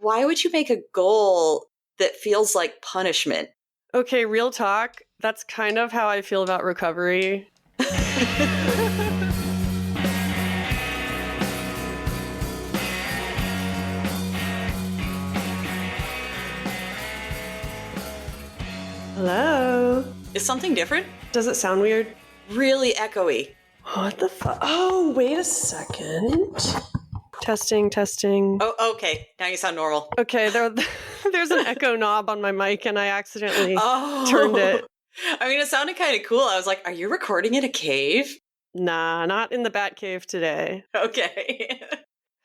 why would you make a goal that feels like punishment? Okay, real talk. That's kind of how I feel about recovery. Hello. Is something different? Does it sound weird? Really echoey. What the fuck? Oh, wait a second. Testing. Oh, okay. Now you sound normal. Okay, there's an echo knob on my mic and I accidentally turned it. I mean, it sounded kind of cool. I was like, are you recording in a cave? Nah, not in the Bat Cave today. Okay.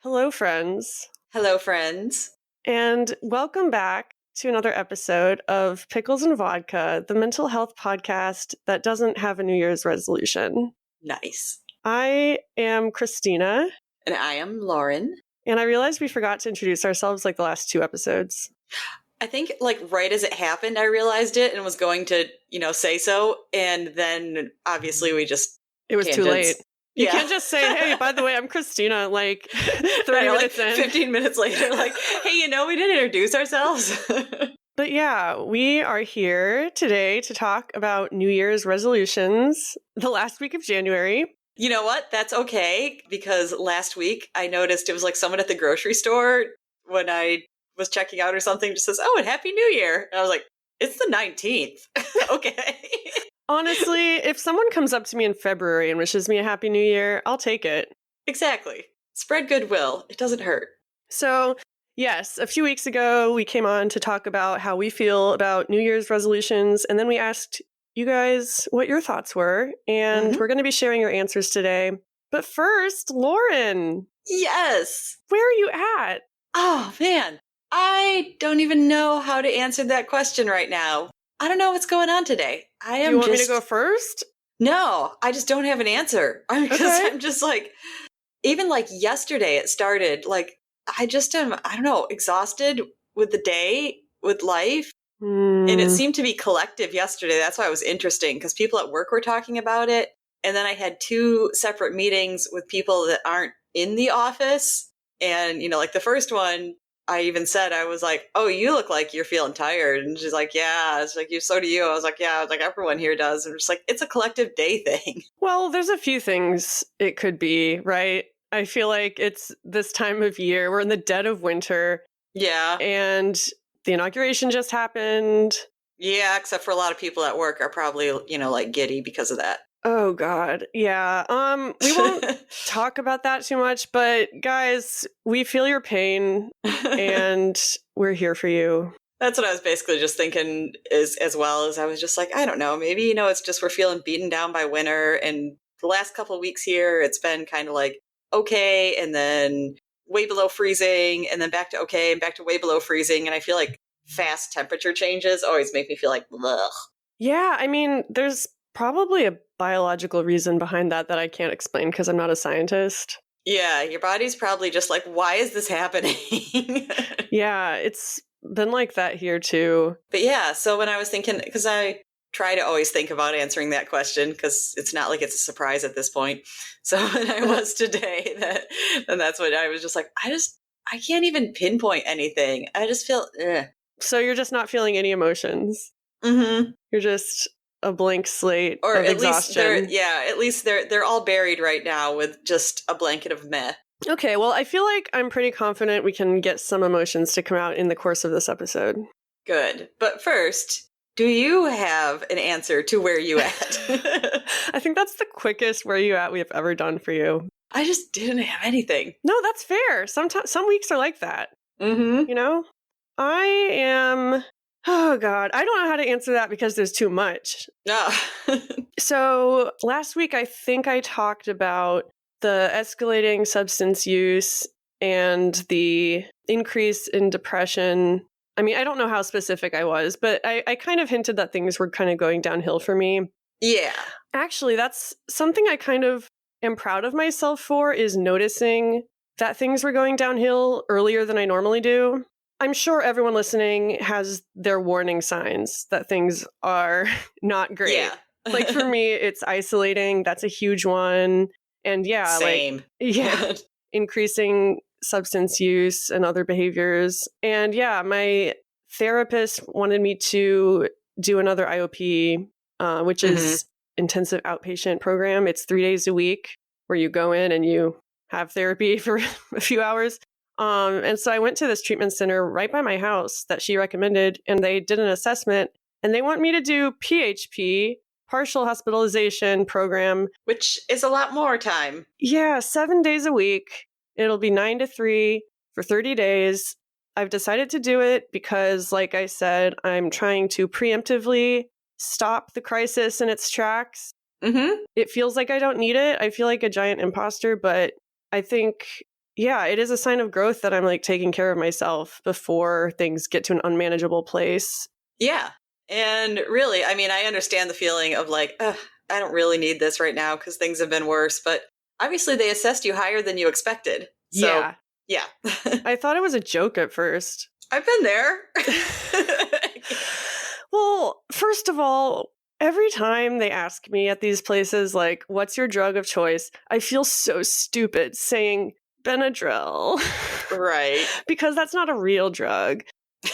Hello, friends. Hello, friends. And welcome back to another episode of Pickles and Vodka, the mental health podcast that doesn't have a New Year's resolution. Nice. I am Christina. And I am Lauren. And I realized we forgot to introduce ourselves like the last 2 episodes. I think like right as it happened, I realized it and was going to, say so. And then obviously it was too late. You can't just say, hey, by the way, I'm Christina, like 30 minutes in. 15 minutes later, like, hey, we didn't introduce ourselves. But yeah, we are here today to talk about New Year's resolutions, the last week of January. You know what? That's okay, because last week I noticed it was like someone at the grocery store when I was checking out or something just says, oh, and Happy New Year. And I was like, it's the 19th. Okay. Honestly, if someone comes up to me in February and wishes me a Happy New Year, I'll take it. Exactly. Spread goodwill. It doesn't hurt. So, yes, a few weeks ago, we came on to talk about how we feel about New Year's resolutions. And then we asked you guys what your thoughts were. And we're going to be sharing your answers today. But first, Lauren. Yes. Where are you at? Oh, man. I don't even know how to answer that question right now. I don't know what's going on today. Do you want me to go first? No, I just don't have an answer. Because I'm just like, even like yesterday it started, like, I just am, I don't know, exhausted with the day, with life. And it seemed to be collective yesterday. That's why it was interesting, because people at work were talking about it. And then I had 2 separate meetings with people that aren't in the office. And, like the first one, I even said, I was like, oh, you look like you're feeling tired. And she's like, yeah. It's like, so do you. I was like, yeah. I was like, everyone here does. And just like, it's a collective day thing. Well, there's a few things it could be, right? I feel like it's this time of year. We're in the dead of winter. Yeah. And the inauguration just happened. Yeah, except for a lot of people at work are probably, like giddy because of that. Oh, God. Yeah. We won't talk about that too much, but guys, we feel your pain and we're here for you. That's what I was basically just thinking as well as I was just like, I don't know, maybe, it's just we're feeling beaten down by winter. And the last couple of weeks here, it's been kind of like, okay, and then way below freezing, and then back to okay, and back to way below freezing. And I feel like fast temperature changes always make me feel like, ugh. Yeah, I mean, there's probably a biological reason behind that I can't explain because I'm not a scientist. Yeah, your body's probably just like, why is this happening? Yeah, it's been like that here too. But yeah, so when I was thinking, because I try to always think about answering that question because it's not like it's a surprise at this point. So when I was today, that's what I was just like, I can't even pinpoint anything. I just feel, ugh. So you're just not feeling any emotions. Mm-hmm. You're just a blank slate or of at exhaustion. least they're all buried right now with just a blanket of meh. Okay, well, I feel like I'm pretty confident we can get some emotions to come out in the course of this episode. Good. But first, do you have an answer to where you at? I think that's the quickest where you at we have ever done for you. I just didn't have anything. No, that's fair. Sometimes some weeks are like that. Mm-hmm. I am... Oh, God. I don't know how to answer that because there's too much. No. So last week, I think I talked about the escalating substance use and the increase in depression. I mean, I don't know how specific I was, but I kind of hinted that things were kind of going downhill for me. Yeah. Actually, that's something I kind of am proud of myself for, is noticing that things were going downhill earlier than I normally do. I'm sure everyone listening has their warning signs that things are not great. Yeah. Like for me, it's isolating. That's a huge one. And yeah, same. Increasing substance use and other behaviors. And yeah, my therapist wanted me to do another IOP, which is intensive outpatient program. It's 3 days a week where you go in and you have therapy for a few hours. And so I went to this treatment center right by my house that she recommended, and they did an assessment, and they want me to do PHP, partial hospitalization program. Which is a lot more time. Yeah, 7 days a week. It'll be 9 to 3 for 30 days. I've decided to do it because, like I said, I'm trying to preemptively stop the crisis in its tracks. It feels like I don't need it. I feel like a giant imposter, but I think, yeah, it is a sign of growth that I'm like taking care of myself before things get to an unmanageable place. Yeah. And really, I mean, I understand the feeling of like, I don't really need this right now because things have been worse. But obviously they assessed you higher than you expected. So, yeah. I thought it was a joke at first. I've been there. Well, first of all, every time they ask me at these places, like, what's your drug of choice? I feel so stupid saying Benadryl. Right. Because that's not a real drug.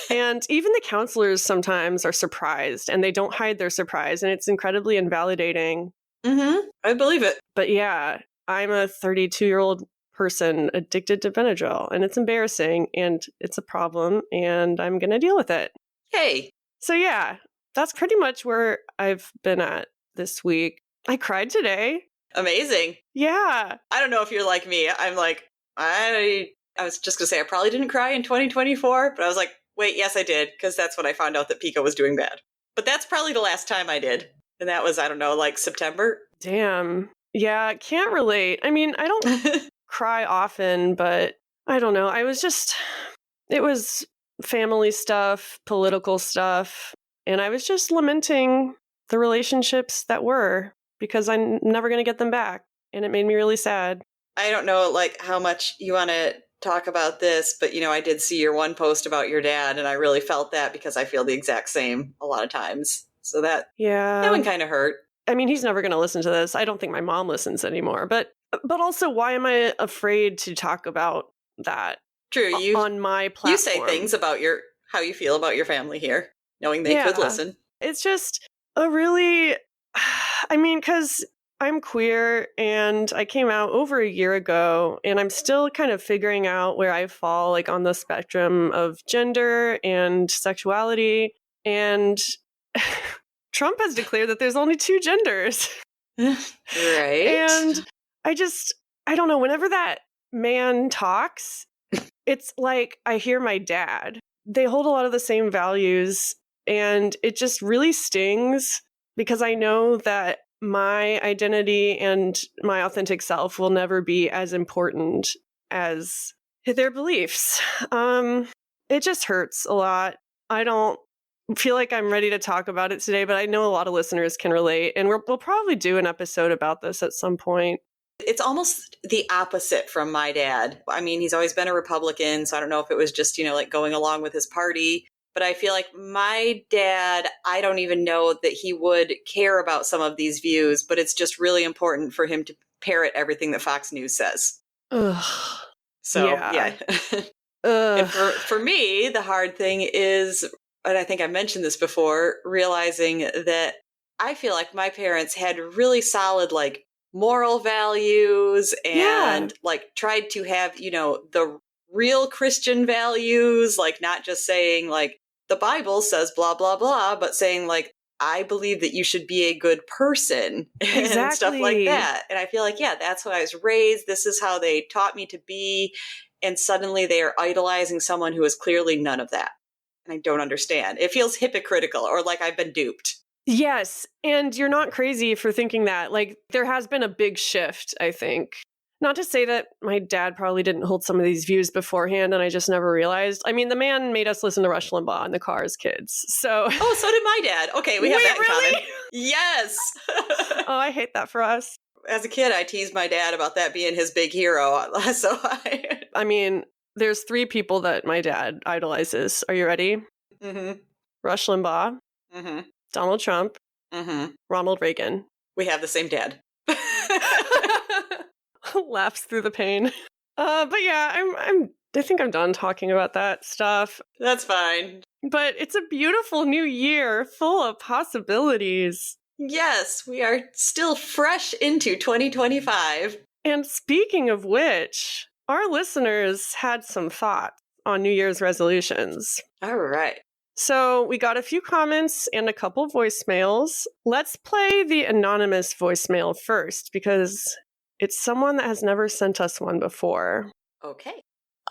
And even the counselors sometimes are surprised, and they don't hide their surprise, and it's incredibly invalidating. I believe it. But yeah, I'm a 32-year-old person addicted to Benadryl, and it's embarrassing, and it's a problem, and I'm going to deal with it. Hey. So yeah, that's pretty much where I've been at this week. I cried today. Amazing. Yeah. I don't know if you're like me. I'm like, I was just going to say I probably didn't cry in 2024, but I was like, wait, yes, I did, because that's when I found out that Pico was doing bad. But that's probably the last time I did. And that was, I don't know, like September. Damn. Yeah, can't relate. I mean, I don't cry often, but I don't know. It was family stuff, political stuff, and I was just lamenting the relationships that were, because I'm never going to get them back. And it made me really sad. I don't know, like, how much you want to talk about this, but, you know, I did see your one post about your dad, and I really felt that because I feel the exact same a lot of times. So that one kind of hurt. I mean, he's never going to listen to this. I don't think my mom listens anymore. But also, why am I afraid to talk about that? True, on my platform. You say things about how you feel about your family here, knowing they could listen. It's just a really, I mean, because I'm queer and I came out over a year ago, and I'm still kind of figuring out where I fall, like on the spectrum of gender and sexuality. And Trump has declared that there's only 2 genders. Right. And I don't know, whenever that man talks, it's like I hear my dad. They hold a lot of the same values, and it just really stings because I know that my identity and my authentic self will never be as important as their beliefs. It just hurts a lot. I don't feel like I'm ready to talk about it today, but I know a lot of listeners can relate, and we'll probably do an episode about this at some point. It's almost the opposite from my dad. I mean, he's always been a Republican, so I don't know if it was just, like going along with his party. But I feel like my dad, I don't even know that he would care about some of these views, but it's just really important for him to parrot everything that Fox News says. Ugh. So, yeah. And for me, the hard thing is, and I think I mentioned this before, realizing that I feel like my parents had really solid, like, moral values and like tried to have, the real Christian values, like not just saying like the Bible says blah, blah, blah, but saying like, I believe that you should be a good person and stuff like that. And I feel like, that's how I was raised. This is how they taught me to be. And suddenly they are idolizing someone who is clearly none of that. And I don't understand. It feels hypocritical or like I've been duped. Yes, and you're not crazy for thinking that. Like, there has been a big shift, I think. Not to say that my dad probably didn't hold some of these views beforehand and I just never realized. I mean, the man made us listen to Rush Limbaugh in the car as kids, so... Oh, so did my dad. Okay, we have that in really? common. Yes! Oh, I hate that for us. As a kid, I teased my dad about that being his big hero, so I mean, there's 3 people that my dad idolizes. Are you ready? Mm-hmm. Rush Limbaugh. Mm-hmm. Donald Trump, Ronald Reagan. We have the same dad. Laughs through the pain. But yeah, I think I'm done talking about that stuff. That's fine. But it's a beautiful new year full of possibilities. Yes, we are still fresh into 2025. And speaking of which, our listeners had some thoughts on New Year's resolutions. All right. So we got a few comments and a couple voicemails. Let's play the anonymous voicemail first because it's someone that has never sent us one before. Okay.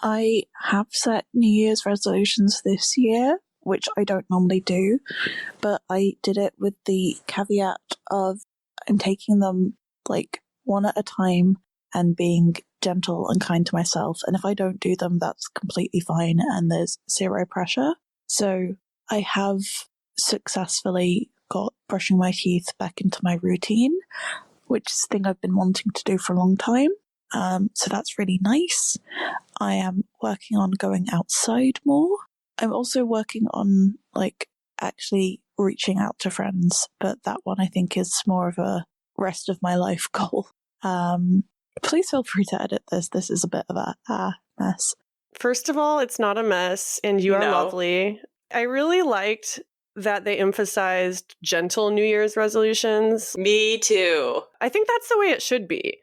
I have set New Year's resolutions this year, which I don't normally do, but I did it with the caveat of I'm taking them like one at a time and being gentle and kind to myself. And if I don't do them, that's completely fine and there's zero pressure. So I have successfully got brushing my teeth back into my routine, which is a thing I've been wanting to do for a long time. So that's really nice. I am working on going outside more. I'm also working on actually reaching out to friends, but that one I think is more of a rest of my life goal. Please feel free to edit this. This is a bit of a mess. First of all, it's not a mess, and you are lovely. I really liked that they emphasized gentle New Year's resolutions. Me too. I think that's the way it should be.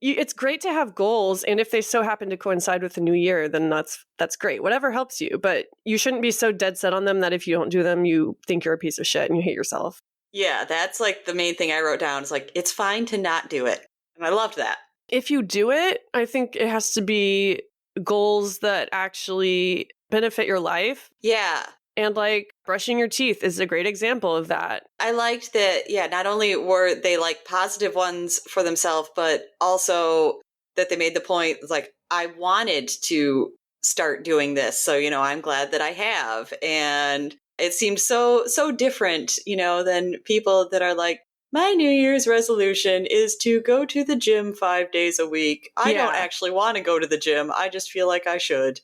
It's great to have goals, and if they so happen to coincide with the new year, then that's great. Whatever helps you, but you shouldn't be so dead set on them that if you don't do them, you think you're a piece of shit and you hate yourself. Yeah, that's like the main thing I wrote down. Is like, it's fine to not do it. And I loved that. If you do it, I think it has to be goals that actually benefit your life. Yeah. And brushing your teeth is a great example of that. I liked that, not only were they positive ones for themselves, but also that they made the point, I wanted to start doing this. So, I'm glad that I have. And it seemed so different, than people that are like, my New Year's resolution is to go to the gym 5 days a week. I don't actually want to go to the gym. I just feel like I should.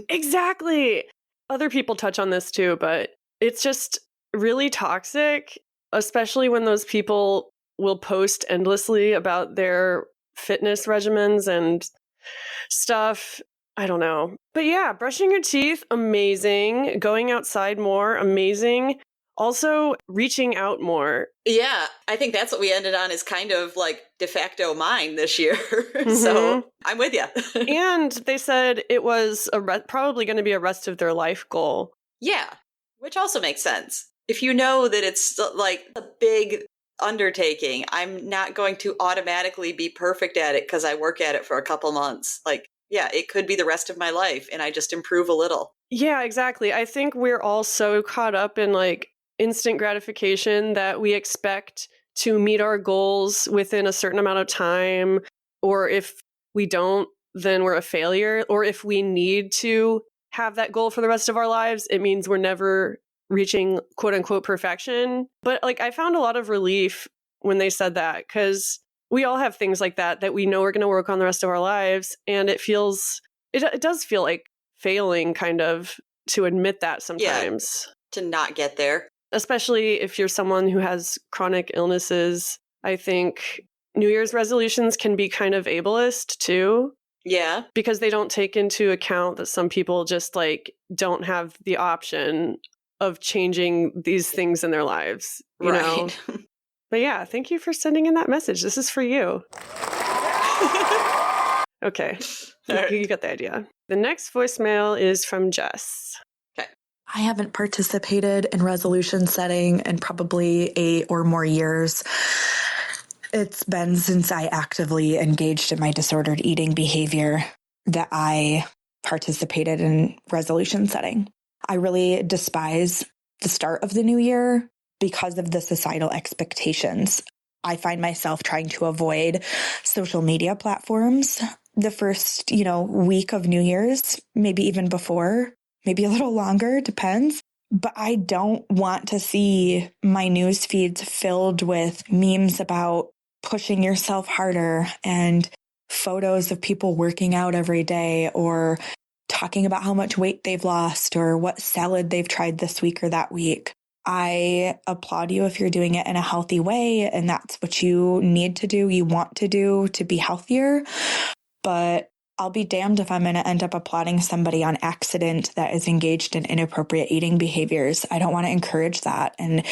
Exactly. Other people touch on this too, but it's just really toxic, especially when those people will post endlessly about their fitness regimens and stuff. I don't know. But yeah, brushing your teeth, amazing. Going outside more, amazing. Also, reaching out more. Yeah, I think that's what we ended on is kind of de facto mine this year. So I'm with you. And they said it was probably going to be a rest of their life goal. Yeah, which also makes sense. If you know that it's a big undertaking, I'm not going to automatically be perfect at it because I work at it for a couple months. It could be the rest of my life and I just improve a little. Yeah, exactly. I think we're all so caught up in instant gratification that we expect to meet our goals within a certain amount of time, or if we don't, then we're a failure, or if we need to have that goal for the rest of our lives, it means we're never reaching quote unquote perfection. But I found a lot of relief when they said that, because we all have things like that we know we're going to work on the rest of our lives, and it does feel like failing kind of to admit that sometimes. Yeah, to not get there. Especially if you're someone who has chronic illnesses, I think New Year's resolutions can be kind of ableist too. Yeah. Because they don't take into account that some people just don't have the option of changing these things in their lives, you know? But yeah, thank you for sending in that message. This is for you. Okay. You got the idea. The next voicemail is from Jess. I haven't participated in resolution setting in probably 8 or more years. It's been since I actively engaged in my disordered eating behavior that I participated in resolution setting. I really despise the start of the new year because of the societal expectations. I find myself trying to avoid social media platforms the first, week of New Year's, maybe even before. Maybe a little longer, depends. But I don't want to see my news feeds filled with memes about pushing yourself harder and photos of people working out every day or talking about how much weight they've lost or what salad they've tried this week or that week. I applaud you if you're doing it in a healthy way and that's what you need to do, you want to do to be healthier. But I'll be damned if I'm going to end up applauding somebody on accident that is engaged in inappropriate eating behaviors. I don't want to encourage that. And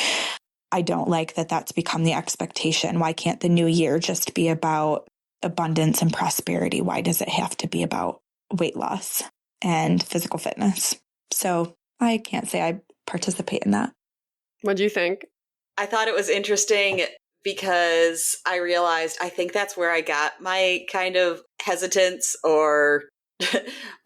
I don't like that that's become the expectation. Why can't the new year just be about abundance and prosperity? Why does it have to be about weight loss and physical fitness? So I can't say I participate in that. What do you think? I thought it was interesting because I realized I think that's where I got my kind of hesitance or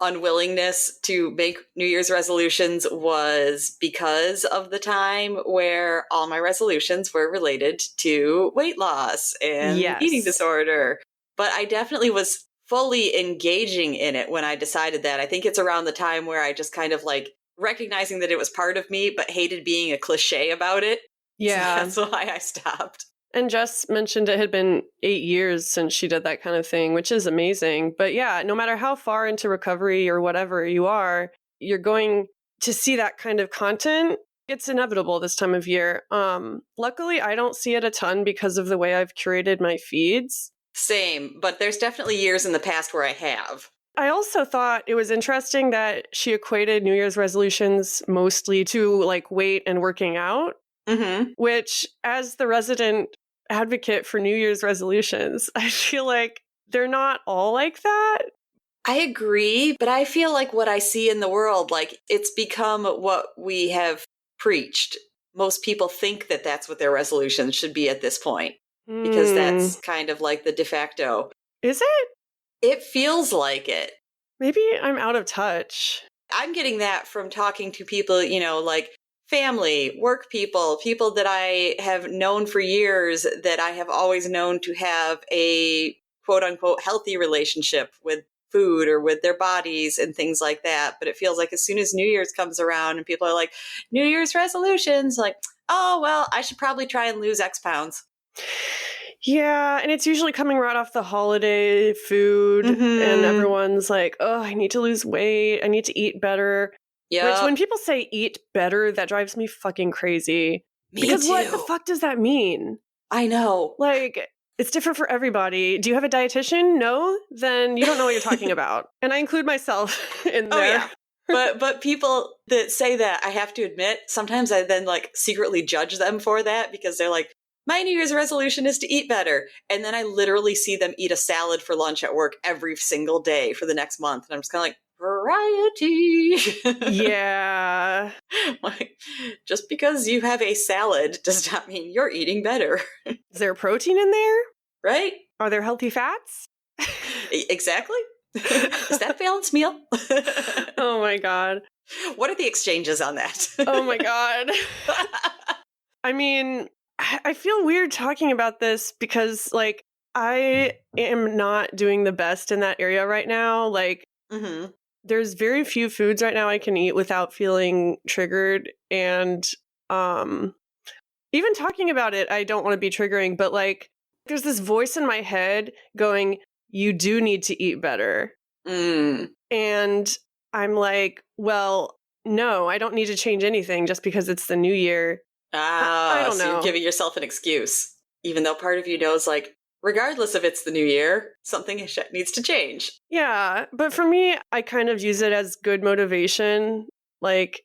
unwillingness to make New Year's resolutions was because of the time where all my resolutions were related to weight loss and eating disorder. But I definitely was fully engaging in it when I decided that. I think it's around the time where I just kind of like recognizing that it was part of me, but hated being a cliche about it. Yeah. So that's why I stopped. And Jess mentioned it had been 8 years since she did that kind of thing, which is amazing. But yeah, no matter how far into recovery or whatever you are, you're going to see that kind of content. It's inevitable this time of year. Luckily, I don't see it a ton because of the way I've curated my feeds. Same, but there's definitely years in the past where I have. I also thought it was interesting that she equated New Year's resolutions mostly to like weight and working out. Mm-hmm. Which, as the resident advocate for New Year's resolutions, I feel like they're not all like that. I agree, but I feel like what I see in the world, like it's become what we have preached. Most people think that that's what their resolutions should be at this point because that's kind of like the de facto. Is it? It feels like it. Maybe I'm out of touch. I'm getting that from talking to people, you know, like family, work people, people that I have known for years that I have always known to have a quote unquote healthy relationship with food or with their bodies and things like that. But it feels like as soon as New Year's comes around and people are like, New Year's resolutions, like, oh, well, I should probably try and lose X pounds. Yeah, and it's usually coming right off the holiday food, and everyone's like, oh, I need to lose weight, I need to eat better. Yeah. Which when people say eat better, that drives me fucking crazy. Because too. What the fuck does that mean? I know. Like, it's different for everybody. Do you have a dietitian? No? Then you don't know what you're talking about. And I include myself in there. Oh, yeah. But people that say that, I have to admit, sometimes I then like secretly judge them for that because they're like, my New Year's resolution is to eat better. And then I literally see them eat a salad for lunch at work every single day for the next month. And I'm just kind of like, variety. Yeah. Like, just because you have a salad does not mean you're eating better. Is there protein in there? Right? Are there healthy fats? Exactly. Is that a balanced meal? Oh my God. What are the exchanges on that? Oh my God. I mean, I feel weird talking about this because, like, I am not doing the best in that area right now. Like, there's very few foods right now I can eat without feeling triggered. And even talking about it, I don't want to be triggering, but, like, there's this voice in my head going, you do need to eat better. And I'm like, well, no, I don't need to change anything just because it's the new year. I don't know. So you're giving yourself an excuse, even though part of you knows, like, regardless if it's the new year, something needs to change. Yeah, but for me, I kind of use it as good motivation. Like,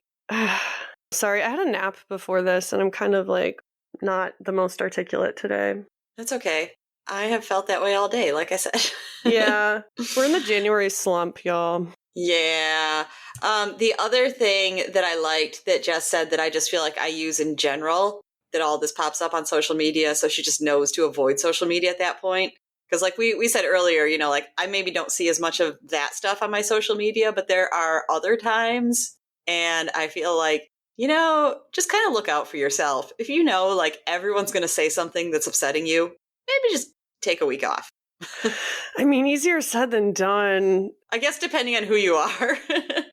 sorry, I had a nap before this, and I'm kind of, like, not the most articulate today. That's okay. I have felt that way all day, like I said. Yeah, we're in the January slump, y'all. Yeah. The other thing that I liked that Jess said that I just feel like I use in general, that all this pops up on social media, so she just knows to avoid social media at that point. Because like we said earlier, you know, like I maybe don't see as much of that stuff on my social media, but there are other times. And I feel like, you know, just kind of look out for yourself. If you know, like everyone's going to say something that's upsetting you, maybe just take a week off. I mean, easier said than done. I guess depending on who you are.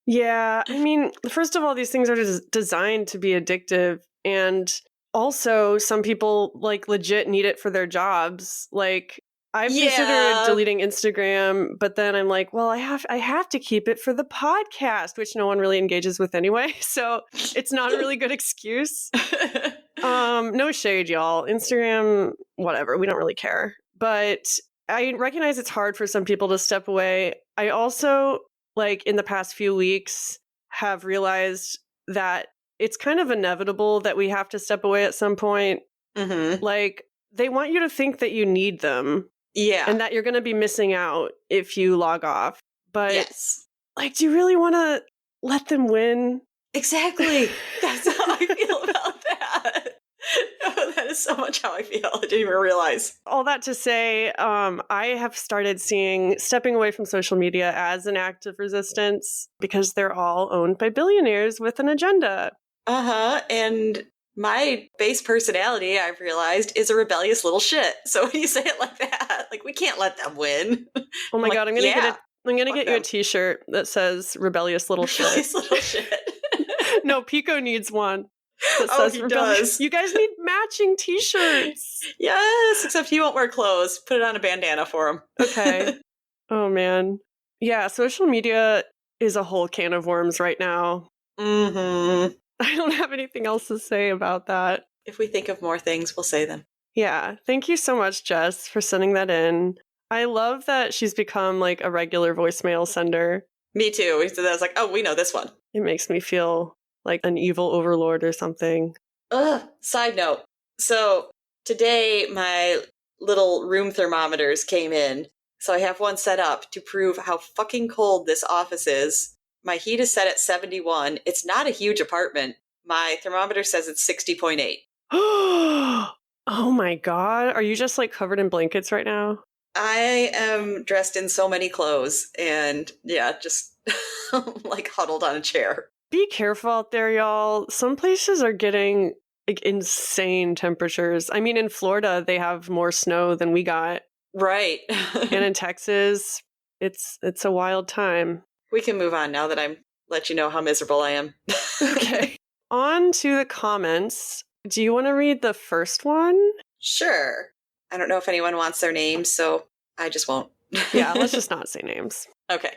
Yeah. I mean, first of all, these things are designed to be addictive. And also, some people, like, legit need it for their jobs. Like, I've considered deleting Instagram, but then I'm like, well, I have to keep it for the podcast, which no one really engages with anyway. So it's not a really good excuse. No shade, y'all. Instagram, whatever. We don't really care. But I recognize it's hard for some people to step away. I also, like, in the past few weeks, have realized that it's kind of inevitable that we have to step away at some point. Mm-hmm. Like, they want you to think that you need them. Yeah. And that you're going to be missing out if you log off. But, yes. like, do you really want to let them win? Exactly. That's how I feel about that. Oh, that is so much how I feel. I didn't even realize. All that to say, I have started seeing stepping away from social media as an act of resistance because they're all owned by billionaires with an agenda. Uh-huh. And my base personality, I've realized, is a rebellious little shit. So when you say it like that, like, we can't let them win. Oh my God, I'm gonna get you a t-shirt that says rebellious little shit. Rebellious little shit. No, Pico needs one. He does. You guys need matching t-shirts. Yes, except he won't wear clothes. Put it on a bandana for him. Okay. Oh man. Yeah, social media is a whole can of worms right now. Mm-hmm. I don't have anything else to say about that. If we think of more things, we'll say them. Yeah. Thank you so much, Jess, for sending that in. I love that she's become like a regular voicemail sender. Me too. I was like, oh, we know this one. It makes me feel like an evil overlord or something. Ugh. Side note. So today my little room thermometers came in. So I have one set up to prove how fucking cold this office is. My heat is set at 71. It's not a huge apartment. My thermometer says it's 60.8. Oh my God. Are you just like covered in blankets right now? I am dressed in so many clothes and yeah, just like huddled on a chair. Be careful out there, y'all. Some places are getting like insane temperatures. I mean, in Florida, they have more snow than we got. Right. And in Texas, it's a wild time. We can move on now that I'm let you know how miserable I am. Okay. On to the comments. Do you want to read the first one? Sure. I don't know if anyone wants their names, so I just won't. Yeah, let's just not say names. Okay.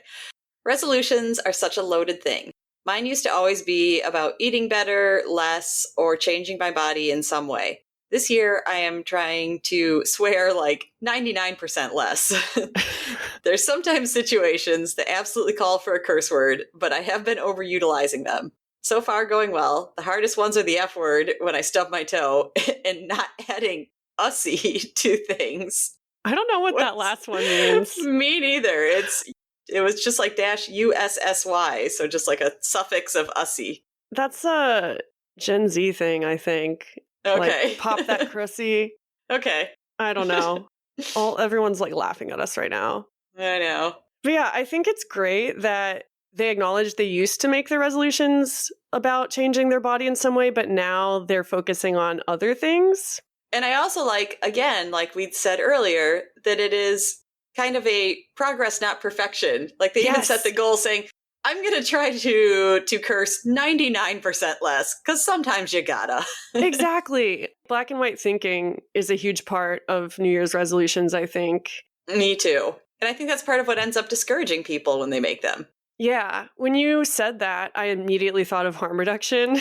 Resolutions are such a loaded thing. Mine used to always be about eating better, less, or changing my body in some way. This year, I am trying to swear like 99% less. There's sometimes situations that absolutely call for a curse word, but I have been overutilizing them. So far, going well. The hardest ones are the F word when I stub my toe and not adding ussy to things. I don't know what that last one means. Me neither. It was just like -USSY, so just like a suffix of ussy. That's a Gen Z thing, I think. Okay. Like, pop that crussy. Okay. I don't know. Everyone's like laughing at us right now. I know. But yeah, I think it's great that they acknowledge they used to make their resolutions about changing their body in some way, but now they're focusing on other things. And I also like, again, like we said earlier, that it is kind of a progress, not perfection. Like they even set the goal saying, I'm going to try to curse 99% less, because sometimes you gotta. Exactly. Black and white thinking is a huge part of New Year's resolutions, I think. Me too. And I think that's part of what ends up discouraging people when they make them. Yeah. When you said that, I immediately thought of harm reduction.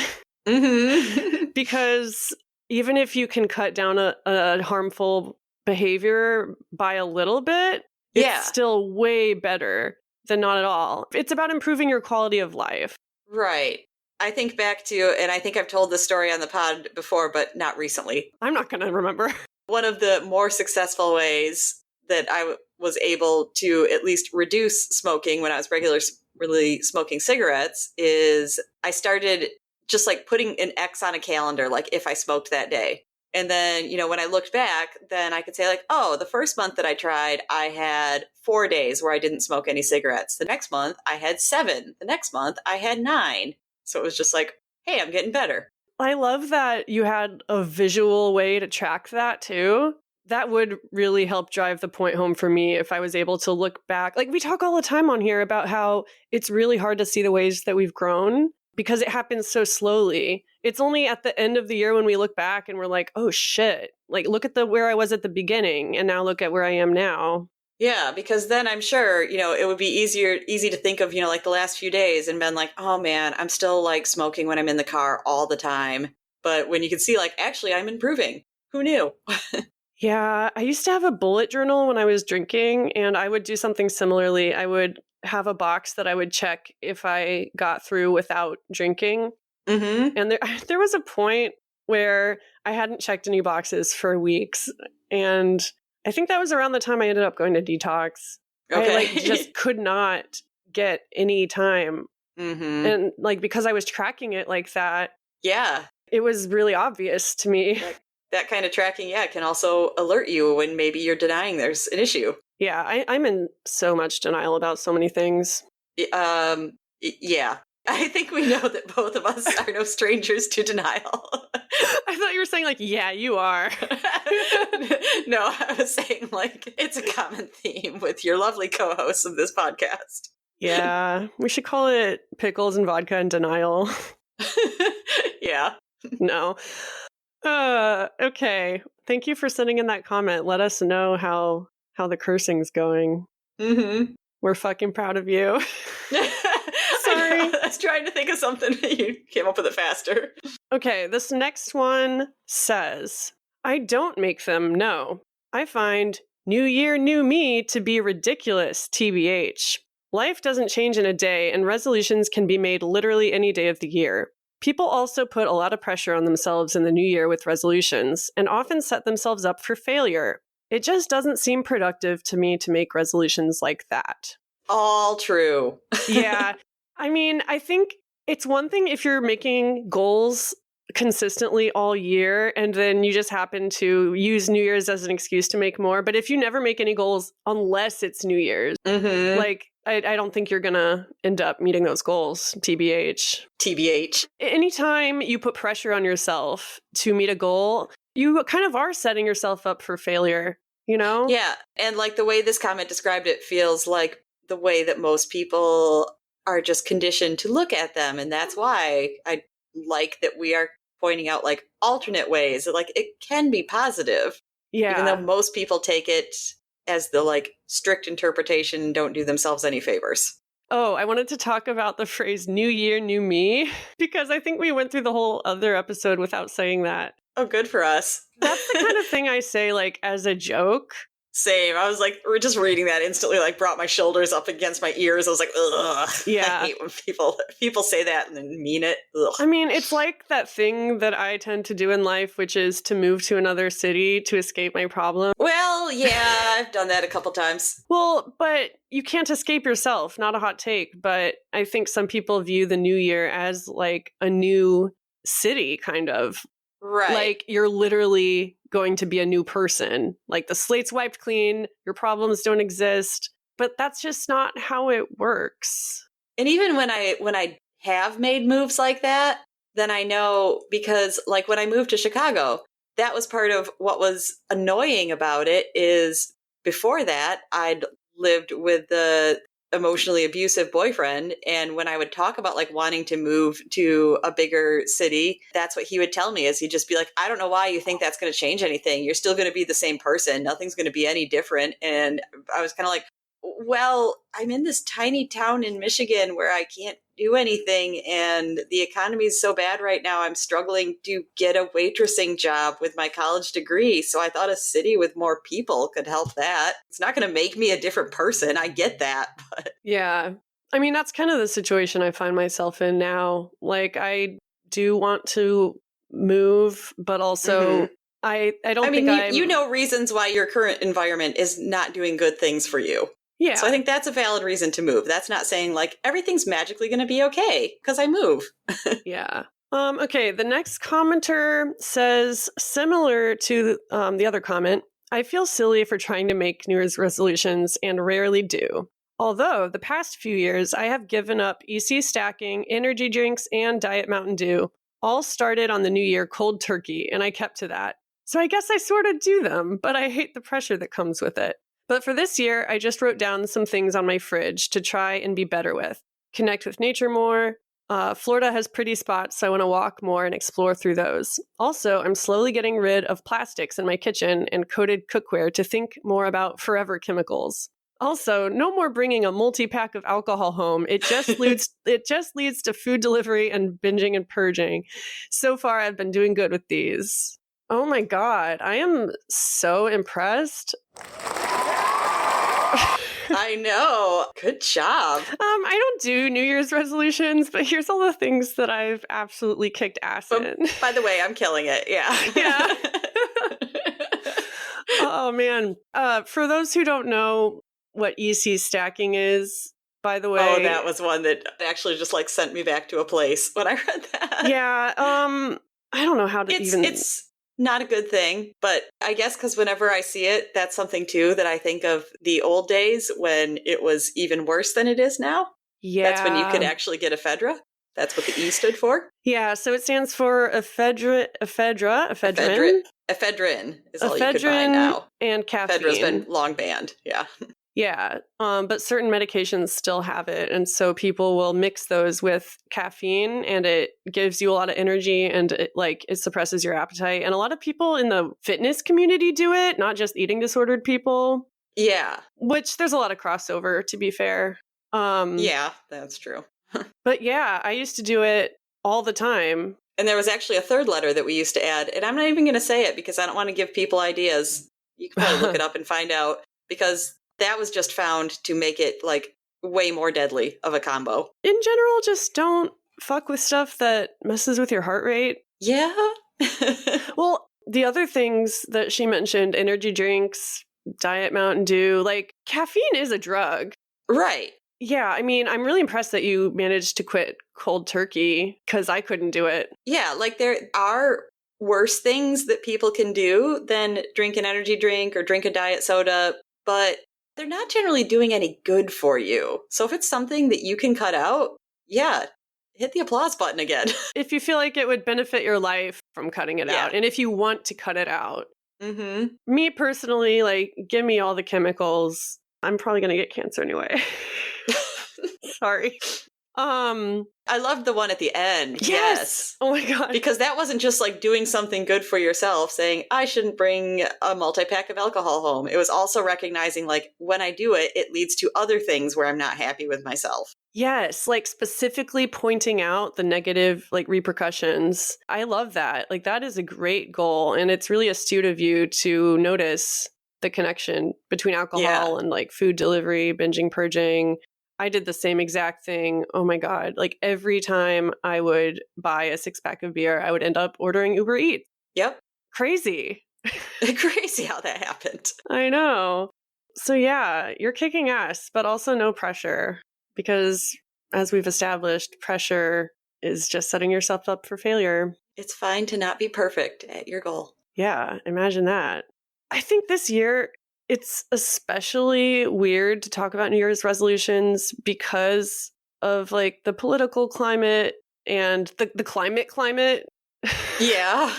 Mm-hmm. Because even if you can cut down a harmful behavior by a little bit, it's still way better than not at all. It's about improving your quality of life. Right. I think back to, and I think I've told this story on the pod before, but not recently. I'm not going to remember. One of the more successful ways that I was able to at least reduce smoking when I was regularly smoking cigarettes is I started just like putting an X on a calendar, like if I smoked that day. And then, when I looked back, then I could say like, oh, the first month that I tried, I had 4 days where I didn't smoke any cigarettes. The next month I had 7. The next month I had 9. So it was just like, hey, I'm getting better. I love that you had a visual way to track that too. That would really help drive the point home for me if I was able to look back. Like we talk all the time on here about how it's really hard to see the ways that we've grown because it happens so slowly. It's only at the end of the year when we look back and we're like, oh shit, like look at where I was at the beginning and now look at where I am now. Yeah, because then I'm sure, it would be easy to think of, like the last few days and been like, oh man, I'm still like smoking when I'm in the car all the time. But when you can see like, actually, I'm improving. Who knew? Yeah, I used to have a bullet journal when I was drinking and I would do something similarly. I would have a box that I would check if I got through without drinking. Mm-hmm. And there was a point where I hadn't checked any boxes for weeks. And I think that was around the time I ended up going to detox. Okay. I just could not get any time. Mm-hmm. And because I was tracking it like that, yeah, it was really obvious to me. That kind of tracking, can also alert you when maybe you're denying there's an issue. Yeah, I'm in so much denial about so many things. Yeah. I think we know that both of us are no strangers to denial. I thought you were saying yeah, you are. No, I was saying it's a common theme with your lovely co-hosts of this podcast. Yeah, we should call it pickles and vodka and denial. Yeah. No. Okay. Thank you for sending in that comment. Let us know how the cursing's going. Mm-hmm. We're fucking proud of you. Sorry. I was trying to think of something. You came up with it faster. Okay, this next one says, I don't make them, no. I find New Year, New Me to be ridiculous, TBH. Life doesn't change in a day, and resolutions can be made literally any day of the year. People also put a lot of pressure on themselves in the new year with resolutions, and often set themselves up for failure. It just doesn't seem productive to me to make resolutions like that. All true. Yeah. I mean, I think it's one thing if you're making goals consistently all year and then you just happen to use New Year's as an excuse to make more. But if you never make any goals unless it's New Year's, I don't think you're going to end up meeting those goals, TBH. TBH. Anytime you put pressure on yourself to meet a goal, you kind of are setting yourself up for failure, you know? Yeah. And the way this comment described it feels like the way that most people are just conditioned to look at them. And that's why I like that we are pointing out alternate ways. It can be positive. Yeah. Even though most people take it as the strict interpretation and don't do themselves any favors. Oh, I wanted to talk about the phrase New Year, New Me, because I think we went through the whole other episode without saying that. Oh, good for us. That's the kind of thing I say as a joke. Same. I was we're just reading that instantly, brought my shoulders up against my ears. I was ugh. Yeah. I hate when people say that and then mean it. Ugh. I mean, it's like that thing that I tend to do in life, which is to move to another city to escape my problem. Well, yeah, I've done that a couple times. Well, but you can't escape yourself. Not a hot take, but I think some people view the new year as a new city, kind of. Right. You're literally going to be a new person. The slate's wiped clean, your problems don't exist. But that's just not how it works. And even when I have made moves like that, then I know, because when I moved to Chicago, that was part of what was annoying about it. Is before that, I'd lived with the emotionally abusive boyfriend, and when I would talk about wanting to move to a bigger city, that's what he would tell me. Is he'd just be I don't know why you think that's going to change anything. You're still going to be the same person. Nothing's going to be any different. And I was kind of well, I'm in this tiny town in Michigan where I can't do anything, and the economy is so bad right now. I'm struggling to get a waitressing job with my college degree. So I thought a city with more people could help that. It's not going to make me a different person. I get that. But yeah. I mean, that's kind of the situation I find myself in now. I do want to move, but also I don't think you know reasons why your current environment is not doing good things for you. Yeah. So I think that's a valid reason to move. That's not saying everything's magically going to be okay because I move. Yeah. Okay. The next commenter says, similar to the other comment, I feel silly for trying to make New Year's resolutions and rarely do. Although the past few years, I have given up EC stacking, energy drinks, and Diet Mountain Dew. All started on the New Year cold turkey, and I kept to that. So I guess I sort of do them, but I hate the pressure that comes with it. But for this year, I just wrote down some things on my fridge to try and be better with. Connect with nature more. Florida has pretty spots, so I want to walk more and explore through those. Also, I'm slowly getting rid of plastics in my kitchen and coated cookware to think more about forever chemicals. Also, no more bringing a multi-pack of alcohol home. It just leads to food delivery and binging and purging. So far, I've been doing good with these. Oh my God, I am so impressed. I know. Good job. I don't do New Year's resolutions, but here's all the things that I've absolutely kicked ass in. By the way, I'm killing it. Yeah. Yeah. Oh, man. For those who don't know what EC stacking is, by the way. Oh, that was one that actually just like sent me back to a place when I read that. Yeah. I don't know how to It's not a good thing, but I guess because whenever I see it, that's something too that I think of the old days when it was even worse than it is now. Yeah. That's when you could actually get ephedra. That's what the E stood for. Yeah, so it stands for ephedrine is all you could buy now. And caffeine. Ephedра's been long banned, yeah. Yeah, but certain medications still have it, and so people will mix those with caffeine, and it gives you a lot of energy, and it suppresses your appetite. And a lot of people in the fitness community do it, not just eating disordered people. Yeah. Which there's a lot of crossover, to be fair. Yeah, that's true. But yeah, I used to do it all the time. And there was actually a third letter that we used to add, and I'm not even going to say it because I don't want to give people ideas. You can probably look it up and find out, because that was just found to make it like way more deadly of a combo. In general, just don't fuck with stuff that messes with your heart rate. Yeah. Well, the other things that she mentioned, energy drinks, Diet Mountain Dew, like caffeine is a drug. Right. Yeah, I mean, I'm really impressed that you managed to quit cold turkey, because I couldn't do it. Yeah, like there are worse things that people can do than drink an energy drink or drink a diet soda, but they're not generally doing any good for you. So if it's something that you can cut out, yeah, hit the applause button again. If you feel like it would benefit your life from cutting it out, and if you want to cut it out. Mm-hmm. Me personally, like, give me all the chemicals. I'm probably going to get cancer anyway. Sorry. I loved the one at the end. Yes. Oh my God. Because that wasn't just like doing something good for yourself, saying, I shouldn't bring a multi-pack of alcohol home. It was also recognizing, like, when I do it, it leads to other things where I'm not happy with myself. Yes, like specifically pointing out the negative like repercussions. I love that. Like, that is a great goal. And it's really astute of you to notice the connection between alcohol and like food delivery, binging, purging. I did the same exact thing. Oh my God. Like, every time I would buy a 6-pack of beer, I would end up ordering Uber Eats. Yep. Crazy. Crazy how that happened. I know. So yeah, you're kicking ass, but also no pressure, because as we've established, pressure is just setting yourself up for failure. It's fine to not be perfect at your goal. Yeah, imagine that. I think this year, it's especially weird to talk about New Year's resolutions because of like the political climate and the climate. Yeah.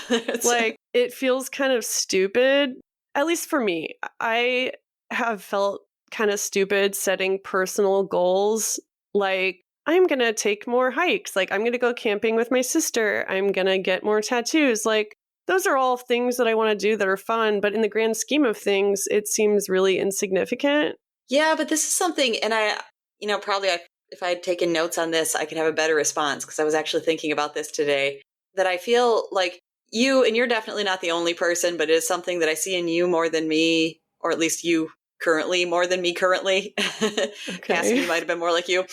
Like, it feels kind of stupid, at least for me. I have felt kind of stupid setting personal goals. Like, I'm going to take more hikes. Like, I'm going to go camping with my sister. I'm going to get more tattoos. Like, those are all things that I want to do that are fun, but in the grand scheme of things, it seems really insignificant. Yeah, but this is something, and probably if I had taken notes on this, I could have a better response, because I was actually thinking about this today, that I feel like you, and you're definitely not the only person, but it is something that I see in you more than me, or at least you currently more than me currently. Okay. Cassidy might have been more like you.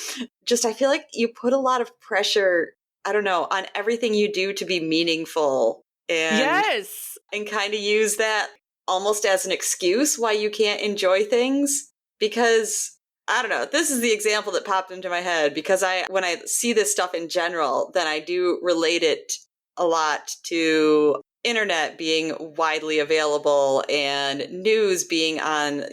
Just, I feel like you put a lot of pressure, I don't know, on everything you do to be meaningful. And kind of use that almost as an excuse why you can't enjoy things. Because, I don't know, this is the example that popped into my head, because when I see this stuff in general, then I do relate it a lot to internet being widely available and news being on,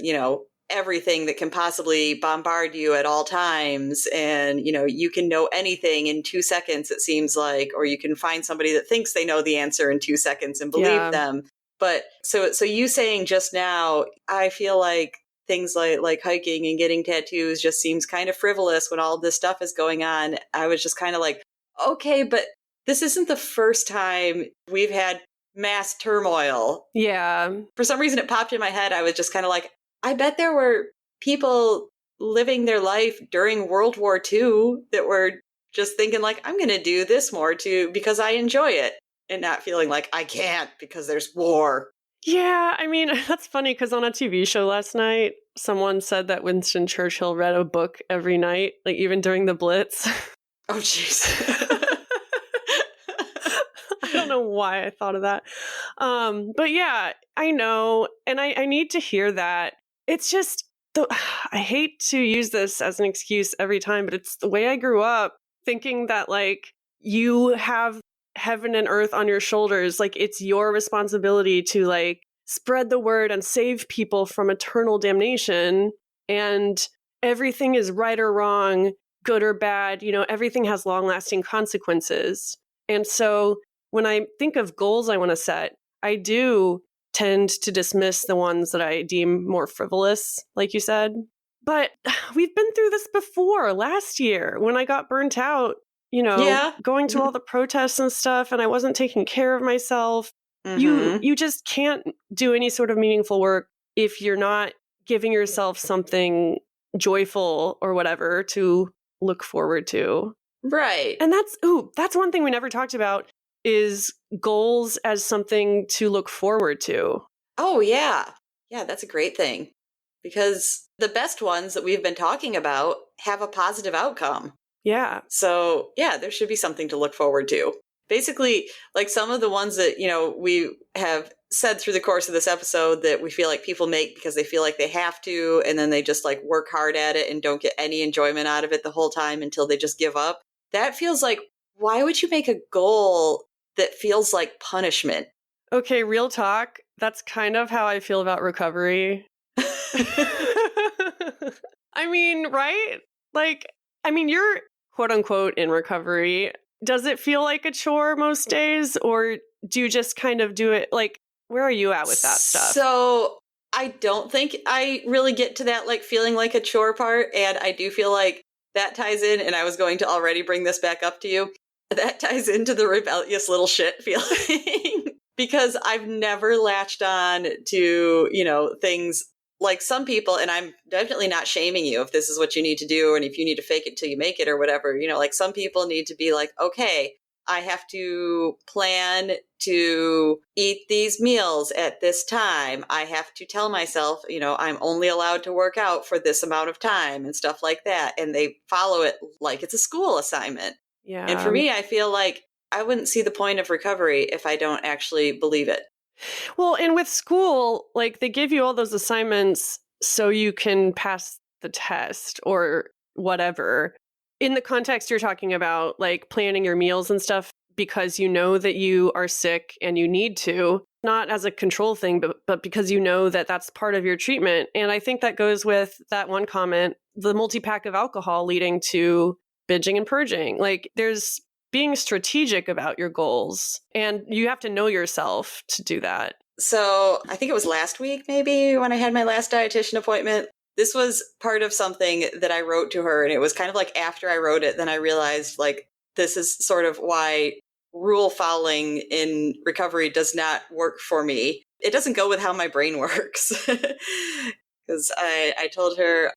everything that can possibly bombard you at all times. And, you can know anything in 2 seconds, it seems like, or you can find somebody that thinks they know the answer in 2 seconds and believe them. But so you saying just now, I feel like things like hiking and getting tattoos just seems kind of frivolous when all this stuff is going on. I was just kind of like, okay, but this isn't the first time we've had mass turmoil. Yeah. For some reason, it popped in my head. I was just kind of like, I bet there were people living their life during World War II that were just thinking like, I'm going to do this more too because I enjoy it, and not feeling like I can't because there's war. Yeah, I mean, that's funny because on a TV show last night, someone said that Winston Churchill read a book every night, like even during the Blitz. Oh, jeez. I don't know why I thought of that. But yeah, I know. And I need to hear that. It's just, I hate to use this as an excuse every time, but it's the way I grew up thinking that like you have heaven and earth on your shoulders. Like it's your responsibility to like spread the word and save people from eternal damnation. And everything is right or wrong, good or bad. You know, everything has long lasting consequences. And so when I think of goals I want to set, I do tend to dismiss the ones that I deem more frivolous, like you said. But we've been through this before last year when I got burnt out, you know, going to all the protests and stuff, and I wasn't taking care of myself. Mm-hmm. You just can't do any sort of meaningful work if you're not giving yourself something joyful or whatever to look forward to. Right. And that's one thing we never talked about is goals as something to look forward to. Oh, yeah. Yeah, that's a great thing. Because the best ones that we've been talking about have a positive outcome. Yeah. So, yeah, there should be something to look forward to. Basically, like some of the ones that, you know, we have said through the course of this episode that we feel like people make because they feel like they have to, and then they just like work hard at it and don't get any enjoyment out of it the whole time until they just give up. That feels like, why would you make a goal that feels like punishment? Okay, real talk. That's kind of how I feel about recovery. I mean, right? Like, I mean, you're quote unquote in recovery. Does it feel like a chore most days, or do you just kind of do it? Like, where are you at with that stuff? So I don't think I really get to that like feeling like a chore part. And I do feel like that ties in, and I was going to already bring this back up to you. That ties into the rebellious little shit feeling. Because I've never latched on to, you know, things like some people, and I'm definitely not shaming you if this is what you need to do and if you need to fake it till you make it or whatever. You know, like some people need to be like, okay, I have to plan to eat these meals at this time. I have to tell myself, you know, I'm only allowed to work out for this amount of time and stuff like that. And they follow it like it's a school assignment. Yeah. And for me, I feel like I wouldn't see the point of recovery if I don't actually believe it. Well, and with school, like they give you all those assignments so you can pass the test or whatever. In the context you're talking about, like planning your meals and stuff, because you know that you are sick and you need to, not as a control thing, but because you know that that's part of your treatment. And I think that goes with that one comment, the multi-pack of alcohol leading to binging and purging. Like there's being strategic about your goals, and you have to know yourself to do that. So I think it was last week, maybe, when I had my last dietitian appointment. This was part of something that I wrote to her, and it was kind of like after I wrote it, then I realized like this is sort of why rule following in recovery does not work for me. It doesn't go with how my brain works. Because I told her,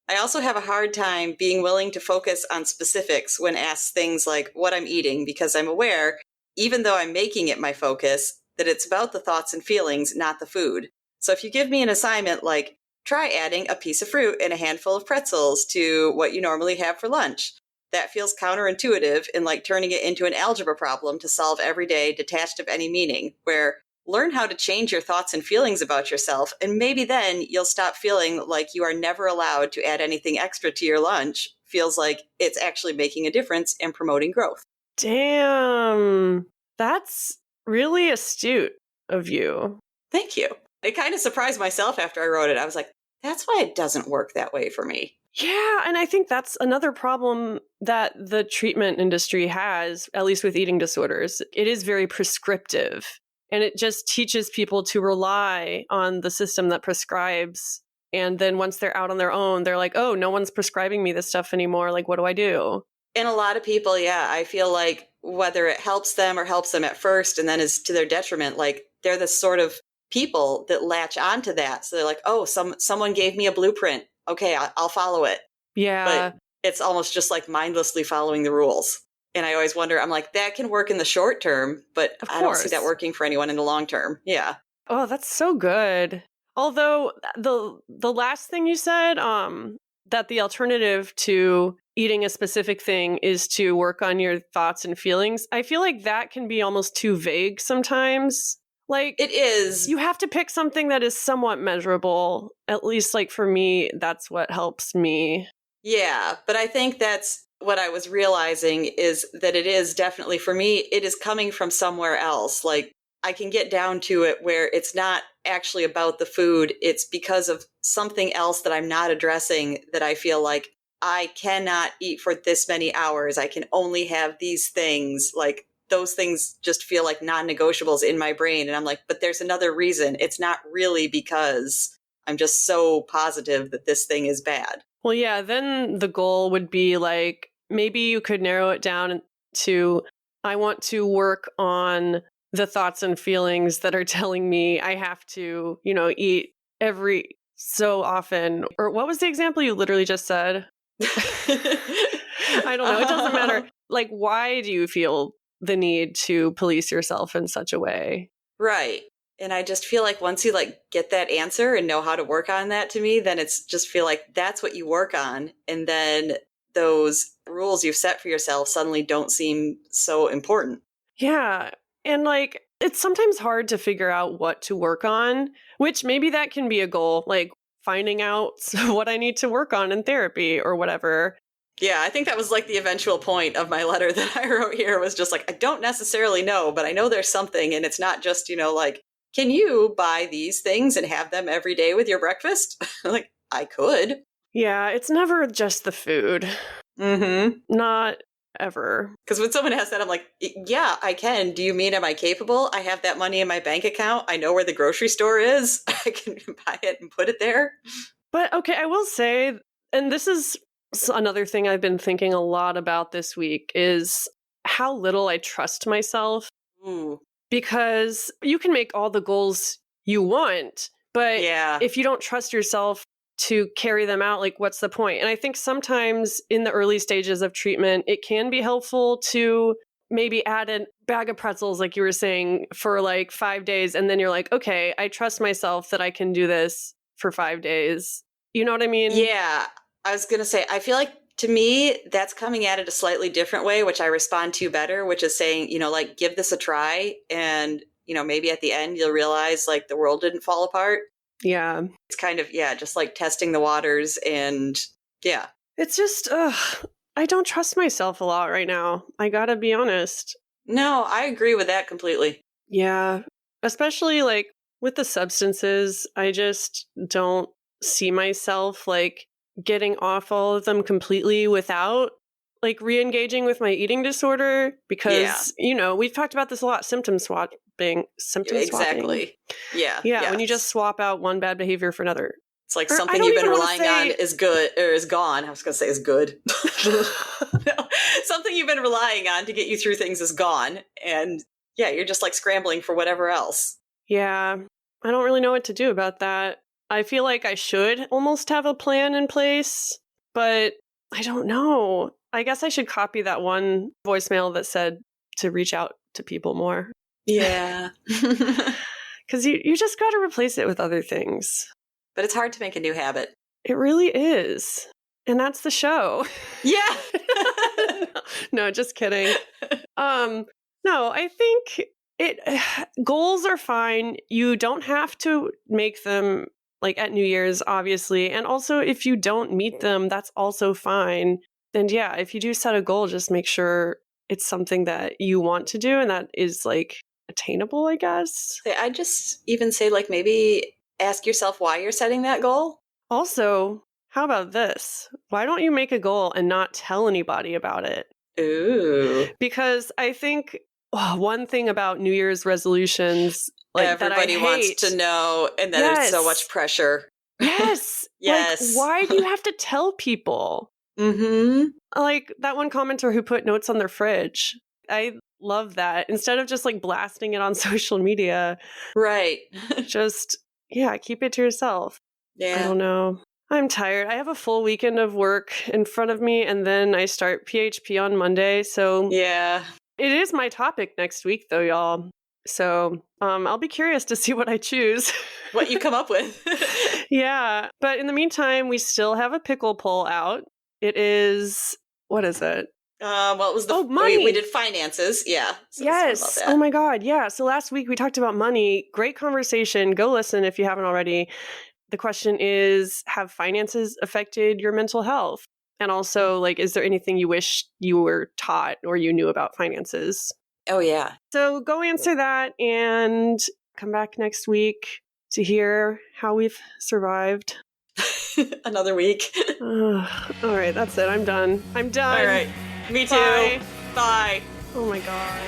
I also have a hard time being willing to focus on specifics when asked things like what I'm eating, because I'm aware, even though I'm making it my focus, that it's about the thoughts and feelings, not the food. So if you give me an assignment like, try adding a piece of fruit and a handful of pretzels to what you normally have for lunch, that feels counterintuitive and like turning it into an algebra problem to solve every day detached of any meaning, where learn how to change your thoughts and feelings about yourself, and maybe then you'll stop feeling like you are never allowed to add anything extra to your lunch. Feels like it's actually making a difference and promoting growth. Damn, that's really astute of you. Thank you. It kind of surprised myself after I wrote it. I was like, that's why it doesn't work that way for me. Yeah, and I think that's another problem that the treatment industry has, at least with eating disorders. It is very prescriptive. And it just teaches people to rely on the system that prescribes. And then once they're out on their own, they're like, oh, no one's prescribing me this stuff anymore. Like, what do I do? And a lot of people, yeah, I feel like whether it helps them or helps them at first and then is to their detriment, like they're the sort of people that latch onto that. So they're like, oh, someone gave me a blueprint. Okay, I'll follow it. Yeah. But it's almost just like mindlessly following the rules. And I always wonder, I'm like, that can work in the short term, but I don't see that working for anyone in the long term. Yeah. Oh, that's so good. Although the last thing you said, that the alternative to eating a specific thing is to work on your thoughts and feelings, I feel like that can be almost too vague sometimes. Like, it is. You have to pick something that is somewhat measurable. At least, like, for me, that's what helps me. Yeah, but I think that's what I was realizing is that it is definitely, for me, it is coming from somewhere else. Like, I can get down to it where it's not actually about the food. It's because of something else that I'm not addressing that I feel like I cannot eat for this many hours. I can only have these things. Like, those things just feel like non-negotiables in my brain. And I'm like, but there's another reason. It's not really because I'm just so positive that this thing is bad. Well, yeah, then the goal would be like, maybe you could narrow it down to, I want to work on the thoughts and feelings that are telling me I have to, eat every so often. Or what was the example you literally just said? I don't know. It doesn't matter. Like, why do you feel the need to police yourself in such a way? Right. And I just feel like once you get that answer and know how to work on that, to me, then it's just feel like that's what you work on. And then those rules you've set for yourself suddenly don't seem so important. Yeah. And it's sometimes hard to figure out what to work on, which maybe that can be a goal, like finding out what I need to work on in therapy or whatever. Yeah, I think that was the eventual point of my letter that I wrote here was just I don't necessarily know, but I know there's something, and it's not just, can you buy these things and have them every day with your breakfast? I could. Yeah, it's never just the food. Mm-hmm. Not ever. Because when someone asks that, I'm like, yeah, I can. Do you mean, am I capable? I have that money in my bank account. I know where the grocery store is. I can buy it and put it there. But okay, I will say, and this is another thing I've been thinking a lot about this week, is how little I trust myself. Ooh. Because you can make all the goals you want, but if you don't trust yourself to carry them out, what's the point? And I think sometimes in the early stages of treatment, it can be helpful to maybe add a bag of pretzels, like you were saying, for 5 days. And then you're like, okay, I trust myself that I can do this for 5 days. You know what I mean? Yeah. I was going to say, I feel like to me, that's coming at it a slightly different way, which I respond to better, which is saying, give this a try. And, maybe at the end, you'll realize the world didn't fall apart. Yeah. It's kind of, just testing the waters. And yeah. It's just, I don't trust myself a lot right now. I gotta be honest. No, I agree with that completely. Yeah. Especially with the substances, I just don't see myself getting off all of them completely without re-engaging with my eating disorder, because we've talked about this a lot, symptom swapping. Exactly. Yeah, when you just swap out one bad behavior for another. It's something you've been relying on is good, or is gone. I was going to say is good. No, something you've been relying on to get you through things is gone, and you're just scrambling for whatever else. Yeah, I don't really know what to do about that. I feel like I should almost have a plan in place, but I don't know. I guess I should copy that one voicemail that said to reach out to people more. Yeah. Because you just got to replace it with other things. But it's hard to make a new habit. It really is. And that's the show. Yeah. No, just kidding. No, I think goals are fine. You don't have to make them at New Year's, obviously. And also, if you don't meet them, that's also fine. And yeah, if you do set a goal, just make sure it's something that you want to do and that is attainable, I guess. I just even say maybe ask yourself why you're setting that goal. Also, how about this? Why don't you make a goal and not tell anybody about it? Ooh. Because I think one thing about New Year's resolutions, everybody wants to know, and then there's so much pressure. Yes. Yes. Why do you have to tell people? Mm-hmm. That one commenter who put notes on their fridge. I love that. Instead of just blasting it on social media. Right. Just, keep it to yourself. Yeah. I don't know. I'm tired. I have a full weekend of work in front of me, and then I start PHP on Monday. So yeah. It is my topic next week, though, y'all. So I'll be curious to see what I choose. What you come up with. Yeah. But in the meantime, we still have a pickle poll out. It is, what is it? Well, it was the money. We did finances. Yeah. So yes. Oh my God. Yeah. So last week we talked about money. Great conversation. Go listen if you haven't already. The question is, have finances affected your mental health? And also, like, is there anything you wish you were taught or you knew about finances? Oh, yeah. So go answer that and come back next week to hear how we've survived. Another week. All right, that's it. I'm done. All right. Me too. Bye. Bye. Oh my God.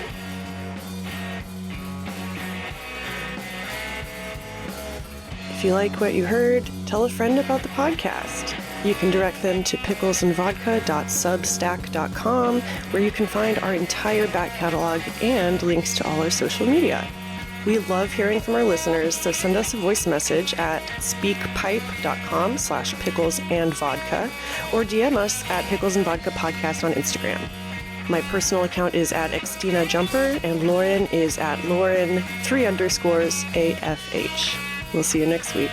If you like what you heard, tell a friend about the podcast. You can direct them to picklesandvodka.substack.com, where you can find our entire back catalog and links to all our social media. We love hearing from our listeners, so send us a voice message at speakpipe.com/picklesandvodka or DM us at Pickles and Vodka Podcast on Instagram. My personal account is at XtinaJumper and Lauren is at Lauren3_AFH. We'll see you next week.